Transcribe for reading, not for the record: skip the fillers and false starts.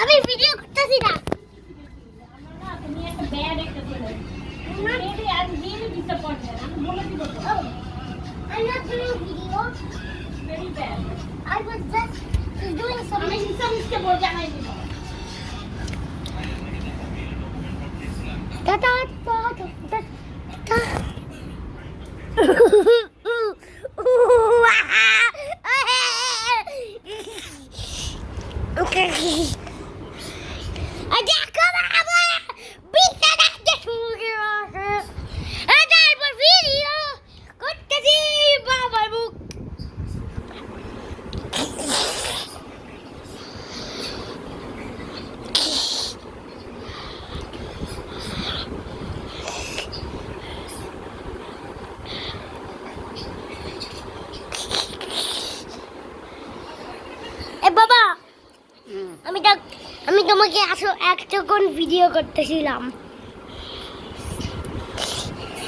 আমি ভিডিও করতেছি না। তুমি একটা ব্যাড একটা ছেলে। Maybe I am really disappointed. আমি বলে দিব তো। I'm not doing video. Very bad. I was just doing আমি something. ইনসামিসকে বল জানাই দিব। Ta ta ta ta ta. Okay. Aja come on. Bisa dah suruh. Ada video. Kau kasih baba book. বাবা আমি তোমাকে আসো একটা কোন ভিডিও করতেছিলাম।